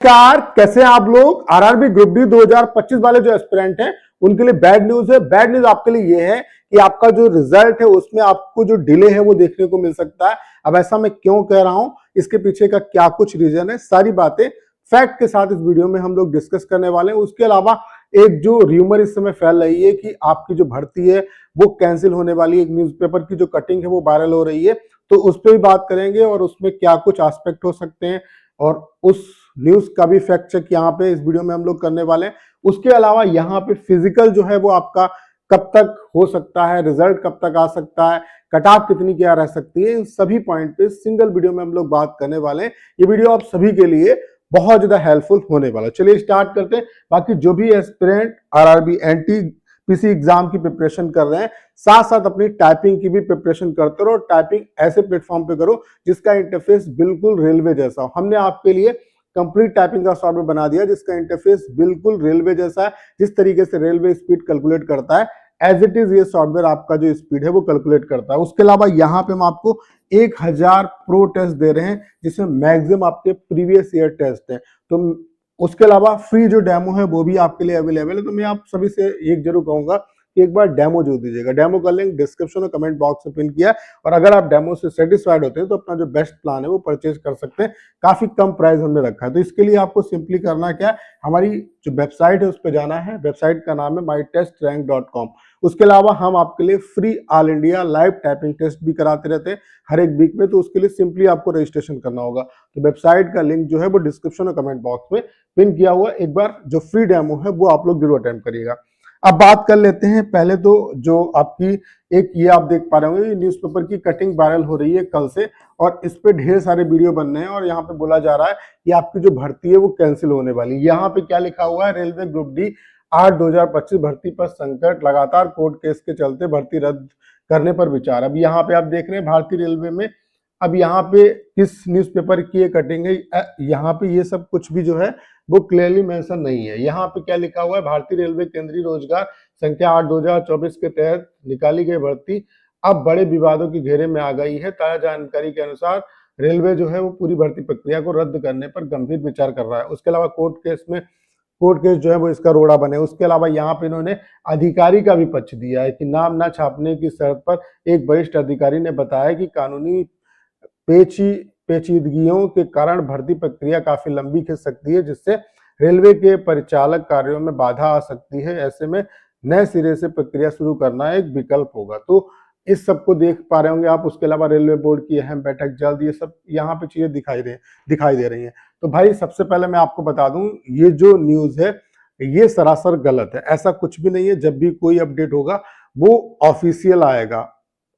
नमस्कार, कैसे हैं आप लोग। आरआरबी ग्रुप डी 2025 वाले जो एस्पिरेंट हैं उनके लिए बैड न्यूज है। बैड न्यूज आपके लिए ये है कि आपका जो रिजल्ट है उसमें आपको जो डिले है वो देखने को मिल सकता है। अब ऐसा मैं क्यों कह रहा हूं, इसके पीछे का क्या कुछ रीजन है, सारी बातें फैक्ट के साथ इस वीडियो में हम लोग डिस्कस करने वाले हैं। उसके अलावा एक जो र्यूमर इस समय फैल रही है कि आपकी जो भर्ती है वो कैंसिल होने वाली है, एक न्यूज़पेपर की जो कटिंग है वो वायरल हो रही है, तो उस पर भी बात करेंगे और उसमें क्या कुछ एस्पेक्ट हो सकते हैं और उस न्यूज का भी फैक्ट चेक यहाँ पे इस वीडियो में हम लोग करने वाले हैं। उसके अलावा यहाँ पे फिजिकल जो है वो आपका कब तक हो सकता है, रिजल्ट कब तक आ सकता है, कट ऑफ कितनी क्या रह सकती है, इन सभी पॉइंट पे सिंगल वीडियो में हम लोग बात करने वाले हैं। ये वीडियो आप सभी के लिए बहुत ज्यादा हेल्पफुल होने वाला है। चलिए स्टार्ट करते हैं। बाकी जो भी aspirant RRB NT PC exam की प्रिपरेशन कर रहे हैं, साथ साथ अपनी टाइपिंग की भी प्रिपरेशन करते रहो। टाइपिंग ऐसे प्लेटफॉर्म पे करो जिसका इंटरफेस बिल्कुल रेलवे जैसा हो। हमने आपके लिए कंप्लीट टाइपिंग का सॉफ्टवेयर बना दिया जिसका इंटरफेस बिल्कुल रेलवे जैसा है। जिस तरीके से रेलवे स्पीड कैलकुलेट करता है, एज इट इज ये सॉफ्टवेयर आपका जो स्पीड है वो कैलकुलेट करता है। उसके अलावा यहाँ पे हम आपको 1000 प्रो टेस्ट दे रहे हैं जिसमें मैक्सिमम आपके प्रीवियस ईयर टेस्ट है। तो उसके अलावा फ्री जो डेमो है वो भी आपके लिए अवेलेबल है। तो मैं आप सभी से एक जरूर कहूंगा कि एक बार डेमो जो दीजिएगा। डेमो का लिंक डिस्क्रिप्शन और कमेंट बॉक्स में पिन किया, और अगर आप डेमो से सेटिस्फाइड होते हैं तो अपना जो बेस्ट प्लान है वो परचेज कर सकते हैं। काफी कम प्राइस हमने रखा है। तो इसके लिए आपको सिंपली करना क्या है, हमारी जो वेबसाइट है उस पर जाना है। वेबसाइट का नाम है mytestrank.com। उसके अलावा हम आपके लिए free all India live typing test भी कराते रहते हैं हर एक वीक में। तो उसके लिए सिंपली आपको रजिस्ट्रेशन करना होगा। तो वेबसाइट का लिंक जो है वो डिस्क्रिप्शन और कमेंट बॉक्स में पिन किया हुआ। एक बार जो फ्री डेमो है वो आप लोग जरूर अटेम्प्ट करिएगा। अब बात कर लेते हैं। पहले तो जो आपकी एक ये आप देख पा रहे होंगे, न्यूज़पेपर की कटिंग वायरल हो रही है कल से, और इस पे ढेर सारे वीडियो बन रहे हैं और यहाँ पे बोला जा रहा है कि आपकी जो भर्ती है वो कैंसिल होने वाली है। यहाँ पे क्या लिखा हुआ है, रेलवे ग्रुप डी 8/2025 भर्ती पर संकट, लगातार कोर्ट केस के चलते भर्ती रद्द करने पर विचार। अब यहाँ पे आप देख रहे हैं भारतीय रेलवे में, अब यहाँ पे किस न्यूज़पेपर की ये कटिंग है, यहाँ पे ये सब कुछ भी जो है वो क्लियरली मेंशन नहीं है। यहाँ पे क्या लिखा हुआ है, भारतीय रेलवे केंद्रीय रोजगार संख्या 8/2024 के तहत निकाली गई भर्ती अब बड़े विवादों के घेरे में आ गई है। ताजा जानकारी के अनुसार रेलवे जो है वो पूरी भर्ती प्रक्रिया को रद्द करने पर गंभीर विचार कर रहा है। उसके अलावा कोर्ट केस जो है वो इसका रोड़ा बने। उसके अलावा यहाँ पे इन्होंने अधिकारी का भी पक्ष दिया है कि नाम न छापने की शर्त पर एक वरिष्ठ अधिकारी ने बताया कि कानूनी पेचीदगियों के कारण भर्ती प्रक्रिया काफी लंबी खिंच सकती है, जिससे रेलवे के परिचालक कार्यों में बाधा आ सकती है। ऐसे में नए सिरे से प्रक्रिया शुरू करना एक विकल्प होगा। तो इस सब को देख पा रहे होंगे आप। उसके अलावा रेलवे बोर्ड की अहम बैठक जल्द, ये सब यहाँ पे चीजें दिखाई दे रही हैं। तो भाई सबसे पहले मैं आपको बता दूं, ये जो न्यूज है ये सरासर गलत है। ऐसा कुछ भी नहीं है। जब भी कोई अपडेट होगा वो ऑफिशियल आएगा,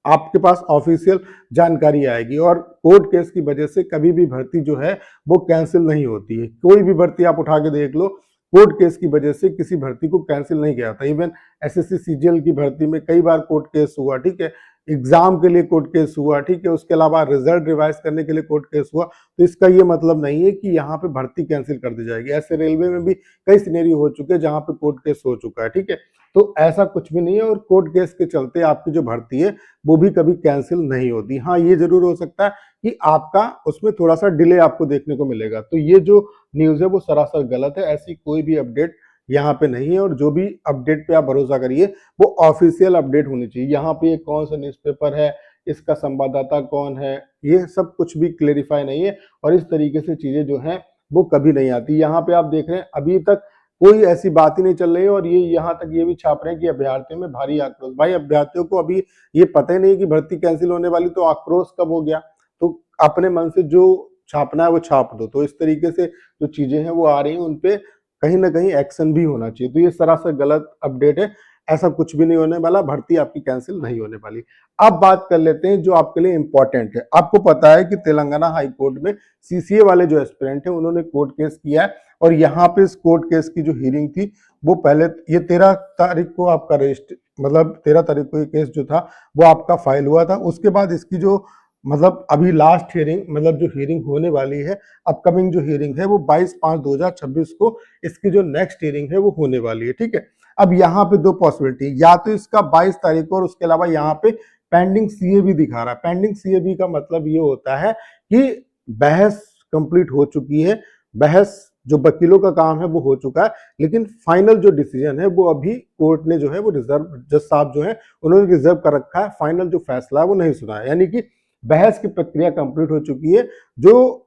आपके पास ऑफिशियल जानकारी आएगी। और कोर्ट केस की वजह से कभी भी भर्ती जो है वो कैंसिल नहीं होती है। कोई भी भर्ती आप उठा के देख लो, कोर्ट केस की वजह से किसी भर्ती को कैंसिल नहीं किया था। इवन एसएससी सीजीएल की भर्ती में कई बार कोर्ट केस हुआ, ठीक है, एग्जाम के लिए कोर्ट केस हुआ, ठीक है, उसके अलावा रिजल्ट रिवाइज करने के लिए कोर्ट केस हुआ। तो इसका ये मतलब नहीं है कि यहाँ पे भर्ती कैंसिल कर दी जाएगी। ऐसे रेलवे में भी कई सिनेरियो हो चुके हैं जहां पे कोर्ट केस हो चुका है, ठीक है। तो ऐसा कुछ भी नहीं है, और कोर्ट केस के चलते आपकी जो भर्ती है वो भी कभी कैंसिल नहीं होती। हाँ, ये जरूर हो सकता है कि आपका उसमें थोड़ा सा डिले आपको देखने को मिलेगा। तो ये जो न्यूज़ है वो सरासर गलत है। ऐसी कोई भी अपडेट यहाँ पे नहीं है, और जो भी अपडेट पे आप भरोसा करिए वो ऑफिशियल अपडेट होनी चाहिए। यहाँ पे कौन सा न्यूज़पेपर है, इसका संवाददाता कौन है, ये सब कुछ भी क्लेरिफाई नहीं है। और इस तरीके से चीजें जो हैं वो कभी नहीं आती। यहाँ पे आप देख रहे हैं अभी तक कोई ऐसी बात ही नहीं चल रही है, और ये यहाँ तक ये भी छाप रहे हैं कि अभ्यर्थियों में भारी आक्रोश। भाई अभ्यर्थियों को अभी ये पता ही नहीं कि भर्ती कैंसिल होने वाली, तो आक्रोश कब हो गया। तो अपने मन से जो छापना है वो छाप दो। तो इस तरीके से जो चीजें हैं वो आ रही हैं, उनपे कहीं ना कहीं एक्शन भी होना चाहिए। तो ये सरासर गलत अपडेट है। ऐसा कुछ भी नहीं होने वाला, भर्ती आपकी कैंसिल नहीं होने वाली। अब बात कर लेते हैं जो आपके लिए इंपॉर्टेंट है। आपको पता है कि तेलंगाना हाई कोर्ट में सीसीए वाले जो एस्पिरेंट हैं उन्होंने कोर्ट केस किया है, और यहाँ पे इस कोर्ट केस की जो हियरिंग थी वो पहले ये 13 तारीख को आपका रजिस्टर, मतलब 13 तारीख को ये केस जो था वो आपका फाइल हुआ था। उसके बाद इसकी जो मतलब अभी लास्ट हियरिंग, मतलब जो हियरिंग होने वाली है, अपकमिंग जो हियरिंग है वो 22/5/2026 को इसकी जो नेक्स्ट हियरिंग है वो होने वाली है, ठीक है। अब यहाँ पे दो पॉसिबिलिटी, या तो इसका 22 तारीख को, और उसके अलावा यहाँ पे पेंडिंग सीए भी दिखा रहा है। पेंडिंग सीए का मतलब ये होता है कि बहस कंप्लीट हो चुकी है, बहस जो वकीलों का काम है वो हो चुका है, लेकिन फाइनल जो डिसीजन है वो अभी कोर्ट ने जो है वो रिजर्व जज साहब जो है उन्होंने रिजर्व कर रखा है। फाइनल जो फैसला है वो नहीं सुना है, यानी कि बहस की प्रक्रिया कंप्लीट हो चुकी है। जो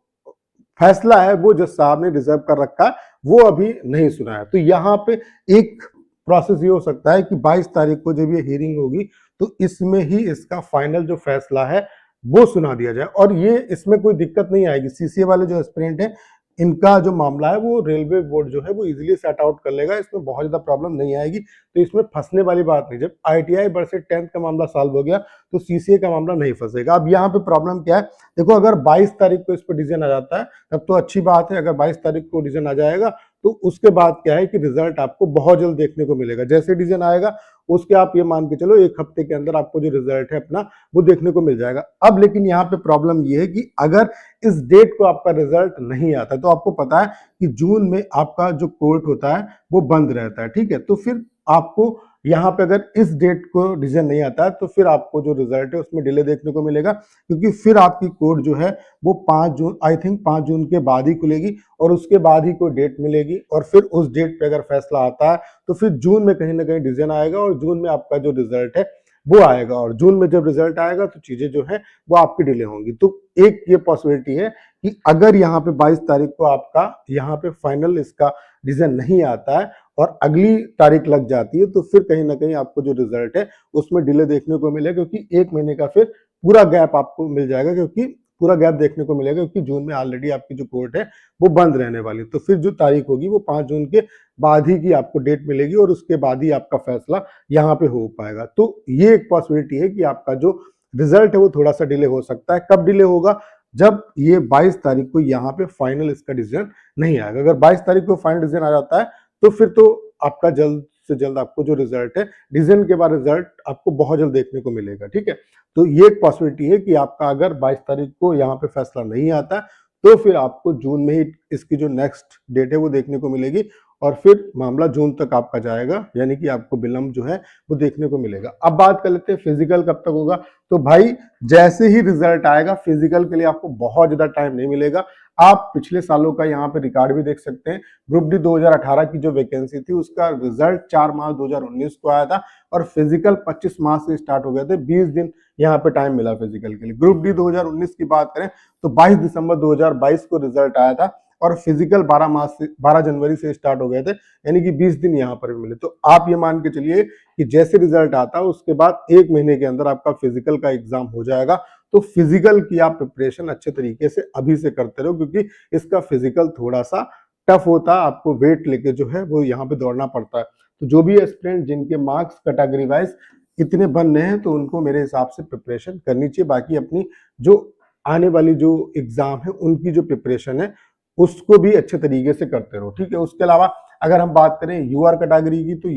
फैसला है वो जज साहब ने रिजर्व कर रखा है, वो अभी नहीं सुना है। तो यहाँ पे एक प्रोसेस ये हो सकता है कि 22 तारीख को जब ये हियरिंग होगी तो इसमें ही इसका फाइनल जो फैसला है वो सुना दिया जाए, और ये इसमें कोई दिक्कत नहीं आएगी। सीसीए वाले जो एस्पिरेंट हैं इनका जो मामला है वो रेलवे बोर्ड जो है वो इजीली सेट आउट कर लेगा, इसमें बहुत ज्यादा प्रॉब्लम नहीं आएगी। तो इसमें फंसने वाली बात नहीं। जब आईटीआई वर्सेस 10th का मामला सॉल्व हो गया तो सीसीए का मामला नहीं फंसेगा। अब यहाँ पे प्रॉब्लम क्या है, देखो अगर 22 तारीख को इस पर डिसीजन आ जाता है तब तो अच्छी बात है। अगर 22 तारीख को डिसीजन आ जाएगा तो उसके बाद क्या है कि रिजल्ट आपको बहुत जल्द देखने को मिलेगा। जैसे डिसीजन आएगा उसके आप ये मान के चलो 1 हफ्ते के अंदर आपको जो रिजल्ट है अपना वो देखने को मिल जाएगा। अब लेकिन यहाँ पे प्रॉब्लम ये है कि अगर इस डेट को आपका रिजल्ट नहीं आता, तो आपको पता है कि जून में आपका जो कोर्ट होता है वो बंद रहता है, ठीक है। तो फिर आपको यहाँ पे अगर इस डेट को डिसीजन नहीं आता है तो फिर आपको जो रिजल्ट है उसमें डिले देखने को मिलेगा, क्योंकि फिर आपकी कोर्ट जो है वो 5 जून, आई थिंक 5 जून के बाद ही खुलेगी और उसके बाद ही कोई डेट मिलेगी, और फिर उस डेट पे अगर फैसला आता है तो फिर जून में कहीं ना कहीं डिसीजन आएगा और जून में आपका जो रिजल्ट है वो आएगा, और जून में जब रिजल्ट आएगा तो चीजें जो है वो आपकी डिले होंगी। तो एक ये पॉसिबिलिटी है कि अगर यहाँ पे 22 तारीख को आपका यहाँ पे फाइनल इसका डिसीजन नहीं आता है और अगली तारीख लग जाती है तो फिर कहीं ना कहीं आपको जो रिजल्ट है उसमें डिले देखने को मिलेगा, क्योंकि 1 महीने का फिर पूरा गैप आपको मिल जाएगा, क्योंकि पूरा गैप देखने को मिलेगा क्योंकि जून में ऑलरेडी आपकी जो कोर्ट है वो बंद रहने वाली। तो फिर जो तारीख होगी वो 5 जून के बाद ही की आपको डेट मिलेगी और उसके बाद ही आपका फैसला यहाँ पे हो पाएगा। तो ये एक पॉसिबिलिटी है कि आपका जो रिजल्ट है वो थोड़ा सा डिले हो सकता है। कब डिले होगा, जब ये 22 तारीख को यहाँ पे फाइनल इसका डिसीजन नहीं आएगा। अगर 22 तारीख को फाइनल डिसीजन आ जाता है तो फिर तो आपका जल्द से जल्द आपको जो रिजल्ट है, डिसीजन के बाद रिजल्ट आपको बहुत जल्द देखने को मिलेगा, ठीक है। तो ये एक पॉसिबिलिटी है कि आपका अगर 22 तारीख को यहाँ पे फैसला नहीं आता तो फिर आपको जून में ही इसकी जो नेक्स्ट डेट है वो देखने को मिलेगी और फिर मामला जून तक आपका जाएगा, यानी कि आपको विलंब जो है वो देखने को मिलेगा। अब बात कर लेते हैं फिजिकल कब तक होगा। तो भाई जैसे ही रिजल्ट आएगा, फिजिकल के लिए आपको बहुत ज्यादा टाइम नहीं मिलेगा। आप पिछले सालों का यहाँ पे रिकॉर्ड भी देख सकते हैं। ग्रुप डी 2018 की जो वैकेंसी थी उसका रिजल्ट 4 मार्च 2019 को आया था और फिजिकल 25 मार्च से स्टार्ट हो गए थे। 20 दिन यहाँ पे टाइम मिला फिजिकल के लिए। ग्रुप डी 2019 की बात करें तो 22 दिसंबर 2022 को रिजल्ट आया था और फिजिकल 12 जनवरी से स्टार्ट हो गए थे, यानी कि 20 दिन यहाँ पर भी मिले। तो आप ये मान के चलिए कि जैसे रिजल्ट आता है उसके बाद 1 महीने के अंदर आपका फिजिकल का एग्जाम हो जाएगा। तो फिजिकल की आप प्रिपरेशन अच्छे तरीके से अभी से करते रहो, क्योंकि इसका फिजिकल थोड़ा सा टफ होता है। आपको वेट लेके जो है वो यहाँ पे दौड़ना पड़ता है। तो जो भी एस्पिरेंट जिनके मार्क्स कैटेगरी वाइज इतने बन रहे हैं तो उनको मेरे हिसाब से प्रिपरेशन करनी चाहिए। बाकी अपनी जो आने वाली जो एग्जाम है उनकी जो प्रिपरेशन है उसको भी अच्छे तरीके से करते रहो, ठीक है। उसके अलावा अगर हम बात करें यूआर कैटेगरी की, तो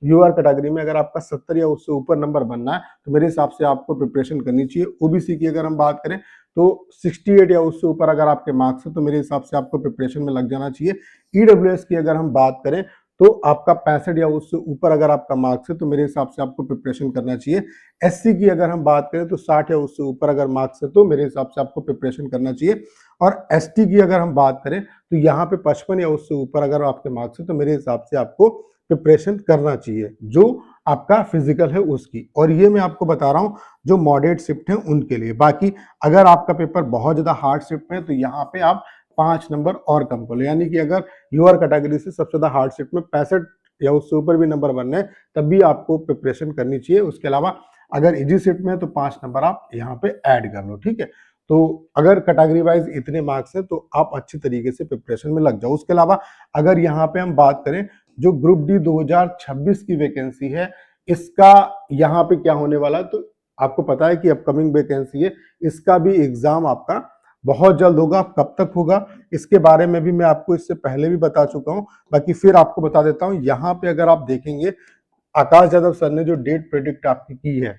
यूआर कैटेगरी में अगर आपका 70 या उससे ऊपर नंबर बनना है तो मेरे हिसाब से आपको प्रिपरेशन करनी चाहिए। ओबीसी की अगर हम बात करें तो 68 या उससे ऊपर अगर आपके मार्क्स है तो मेरे हिसाब से आपको प्रिपरेशन में लग जाना चाहिए। ईडब्ल्यूएस की अगर हम बात करें तो आपका 65 या उससे ऊपर अगर आपका मार्क्स है तो मेरे हिसाब से आपको प्रिपरेशन करना चाहिए। एससी की अगर हम बात करें तो 60 या उससे ऊपर अगर मार्क्स है तो मेरे हिसाब से आपको प्रिपरेशन करना चाहिए। और एसटी की अगर हम बात करें तो यहाँ पे 55 या उससे ऊपर अगर आपके मार्क्स है तो मेरे हिसाब से आपको प्रिपरेशन करना चाहिए जो आपका फिजिकल है उसकी। और ये मैं आपको बता रहा हूँ जो मॉडरेट शिफ्ट है उनके लिए। बाकी अगर आपका पेपर बहुत ज्यादा हार्ड शिफ्ट में है तो यहाँ पे आप 5 नंबर और कम कर लो, यानी कि अगर यूआर कैटेगरी से सबसे ज्यादा हार्ड शिफ्ट में 65 या उससे ऊपर भी नंबर बनने हैं तब भी आपको प्रिपरेशन करनी चाहिए। उसके अलावा अगर इजी शिफ्ट में है तो 5 नंबर आप यहाँ पे ऐड कर लो, ठीक है। तो अगर कैटेगरी वाइज इतने मार्क्स है तो आप अच्छी तरीके से प्रिपरेशन में लग जाओ। उसके अलावा अगर यहाँ पे हम बात करें जो ग्रुप डी 2026 की वैकेंसी है इसका यहाँ पे क्या होने वाला है, तो आपको पता है कि अपकमिंग वैकेंसी है, इसका भी एग्जाम आपका बहुत जल्द होगा। कब तक होगा इसके बारे में भी मैं आपको इससे पहले भी बता चुका हूँ, बाकी फिर आपको बता देता हूँ। यहाँ पे अगर आप देखेंगे आकाश यादव सर ने जो डेट प्रेडिक्ट आपकी की है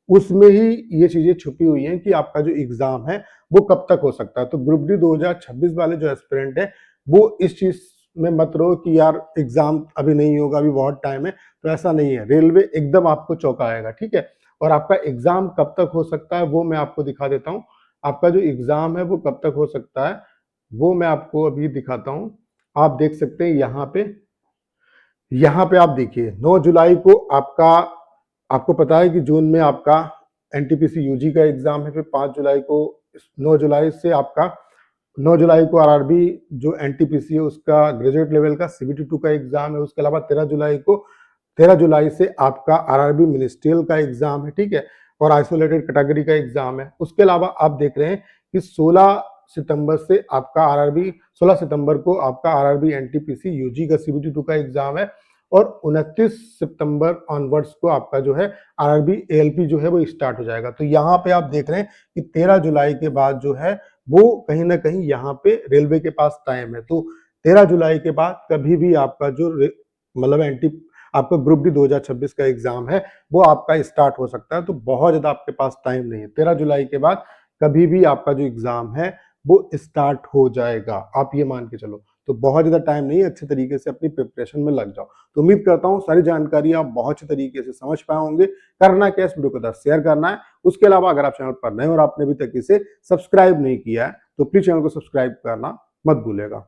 उसमें ही ये चीजें छुपी हुई हैं कि आपका जो एग्जाम है वो कब तक हो सकता है। तो ग्रुप डी 2026 वाले जो एस्पिरेंट है वो इस चीज में मत रहो कि यार एग्जाम अभी नहीं होगा, अभी बहुत टाइम है। तो ऐसा नहीं है, रेलवे एकदम आपको चौंकाएगा, ठीक है। और आपका एग्जाम कब तक हो सकता है वो मैं आपको दिखा देता हूँ। आपका जो एग्जाम है वो कब तक हो सकता है वो मैं आपको अभी दिखाता हूं। आप देख सकते हैं यहाँ पे आप देखिए 9 जुलाई को आपको पता है कि जून में आपका एनटीपीसी यूजी का एग्जाम है, फिर 5 जुलाई को 9 जुलाई से आपका 9 जुलाई को आरआरबी जो एनटीपीसी है उसका ग्रेजुएट लेवल का सीबीटी 2 का एग्जाम है। उसके अलावा 13 जुलाई से आपका आरआरबी मिनिस्ट्रियल का एग्जाम है, ठीक है, और आइसोलेटेड कैटेगरी का एग्जाम है। उसके अलावा आप देख रहे हैं कि 16 सितंबर को आपका आरआरबी एनटीपीसी यूजी का सीबीटी 2 का एग्जाम है, और 29 सितंबर ऑनवर्ड्स को आपका जो है आरआरबी एएलपी जो है वो स्टार्ट हो जाएगा। तो यहाँ पे आप देख रहे हैं कि 13 जुलाई के बाद जो है वो कहीं ना कहीं यहाँ पे रेलवे के पास टाइम है। तो 13 जुलाई के बाद कभी भी आपका जो मतलब आपका ग्रुप डी 2026 का एग्जाम है वो आपका स्टार्ट हो सकता है। तो बहुत ज्यादा आपके पास टाइम नहीं है, 13 जुलाई के बाद कभी भी आपका जो एग्जाम है वो स्टार्ट हो जाएगा, आप ये मान के चलो। तो बहुत ज्यादा टाइम नहीं है, अच्छे तरीके से अपनी प्रिपरेशन में लग जाओ। तो उम्मीद करता हूँ सारी जानकारी आप बहुत अच्छे तरीके से समझ पाए होंगे। करना क्या, इस वीडियो को 10 शेयर करना है। उसके अलावा अगर आप चैनल पर नए और आपने अभी तक इसे सब्सक्राइब नहीं किया है तो प्लीज चैनल को सब्सक्राइब करना मत भूलेगा।